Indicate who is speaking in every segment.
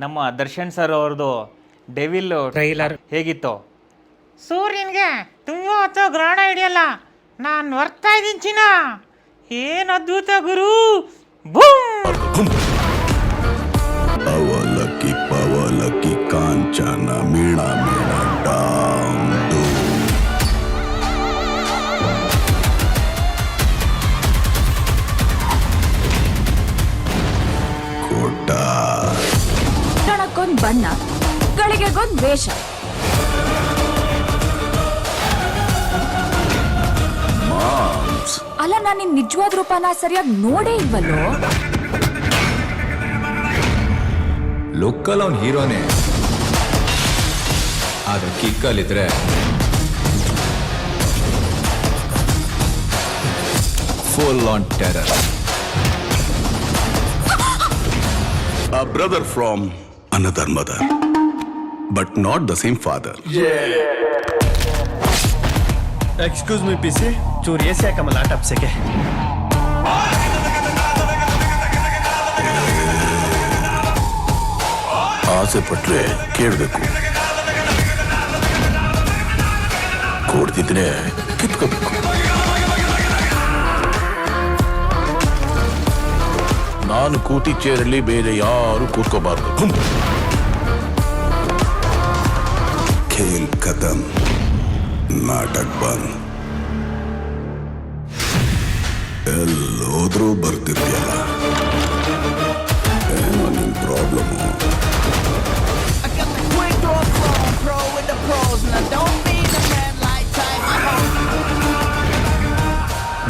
Speaker 1: ನಮ್ಮ ದರ್ಶನ್ ಸರ್ ಅವ್ರದ್ದು devil
Speaker 2: trailer
Speaker 1: ಹೇಗಿತ್ತು?
Speaker 3: ಸೂರ್ಯನ್ಗೆ ತುಂಬ ಹೊತ್ತು ಗ್ರಹಣ ಹಿಡಿಯಲ್ಲ, ನಾನು ವರ್ತಾ ಇದ್ದೀನಿ ಚಿನ್ನ. ಏನು ಅದ್ಭುತ ಗುರು! ಬೂಮ್!
Speaker 4: ಅವಲಕ್ಕಿ ಪವಲಕ್ಕಿ ಕಾಂಚನ ಮೀಣ ಮೀಣ ಡಾಮ್ ಕೋಟ
Speaker 5: ಕಣಕ್ಕೊಂದ್ ಬಣ್ಣ, ಗಳಿಗೆಗೊಂದ್ ವೇಷ. ಅಲ್ಲ, ನಾನು ನಿನ್ ನಿಜವಾದ ರೂಪನ ಸರಿಯಾಗಿ ನೋಡೇ ಇಲ್ವಲ್ಲೋ.
Speaker 6: ಲುಕ್ಕಲ್ಲಿ ಅವ್ನು ಹೀರೋನೇ, ಆದ್ರೆ ಕಿಕ್ಕಲ್ಲಿದ್ರೆ full on terror.
Speaker 4: A brother from another mother, but not the same father.
Speaker 7: Excuse me PC, ಚೂರು ಎಸಿ ಹಾಕಮಲ್ಲ ಟಪ್ಸಕ್ಕೆ.
Speaker 4: ಆಸೆ ಪಟ್ರೆ ಕೇಳಬೇಕು, ಕೊಡ್ತಿದ್ರೆ ಕಿತ್ಕೋಬೇಕು. ನಾನು ಕೂತಿ ಚೇರಲ್ಲಿ ಬೇರೆ ಯಾರು ಕೂತ್ಕೋಬಾರ್ದು. ಖೇಲ್ ಖತಮ್, ನಾಟಕ್ ಬಂದ್. ಎಲ್ಲೋದ್ರೂ ಬರ್ತಿದ್ಯಲ್ಲ, ಏನೋ ನಿನ್ ಪ್ರಾಬ್ಲಮ್ಮು.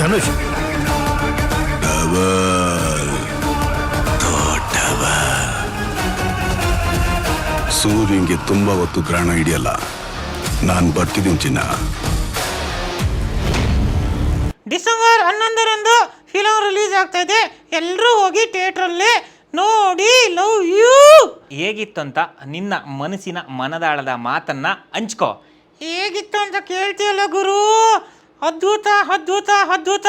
Speaker 7: ಧನುಷ್
Speaker 4: ಸೂರ್ಯಂಗೆ ತುಂಬಾ ಹೊತ್ತು ಗ್ರಹಣ ಹಿಡಿಯಲ್ಲ, ನಾನು ಬರ್ತಿದ್ದೀನಿ ಚಿನ್ನ.
Speaker 3: ಡಿಸೆಂಬರ್ 11ರಂದು ಫಿಲಮ್ ರಿಲೀಸ್ ಆಗ್ತಾ ಇದೆ. ಎಲ್ಲರೂ ಹೋಗಿ ಥಿಯೇಟ್ರಲ್ಲಿ ನೋಡಿ. Love you.
Speaker 1: ಹೇಗಿತ್ತು ಅಂತ ನಿನ್ನ ಮನಸ್ಸಿನ ಮನದಾಳದ ಮಾತನ್ನ ಹಂಚ್ಕೋ.
Speaker 3: ಹೇಗಿತ್ತು ಅಂತ ಕೇಳ್ತೀಯಲ್ಲ ಗುರು? ಅದ್ಭುತ ಅದ್ಭುತ ಅದ್ಭುತ.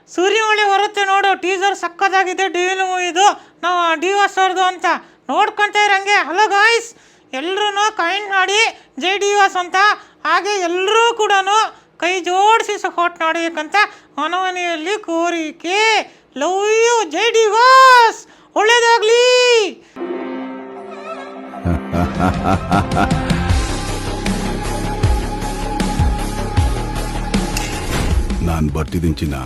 Speaker 3: ಸೂರ್ಯಮಳೆ ಹೊರತ್ತೆ ನೋಡು, ಟೀಸರ್ ಸಕ್ಕದಾಗಿದೆ. ಡಿವಿಲ್ ಮೂವಿದು ನಾವು ಡಿವಾಸ್ ಅವ್ರದ್ದು ಅಂತ ನೋಡ್ಕೊತಾ ಇರಂಗೆ. ಹಲೋ ಗಾಯ್ಸ್, ಎಲ್ಲರೂ ಕಮೆಂಟ್ ಮಾಡಿ ಜೈ ಡಿವಾಸ್ ಅಂತ. ಹಾಗೆ ಎಲ್ಲರೂ ಕೂಡ ಕೈ ಜೋಡಿಸಿ ಸಪೋರ್ಟ್ ಮಾಡಬೇಕಂತ ಮನವನೆಯಲ್ಲಿ ಕೋರಿಕೆ. ಲವ್ ಯು, ಜೈ ಡಿವಾಸ್, ಒಳ್ಳೇದಾಗ್ಲಿ.
Speaker 4: ನಾನು ಬರ್ತಿದ್ದೀನಿ ಚಿನ್ನ.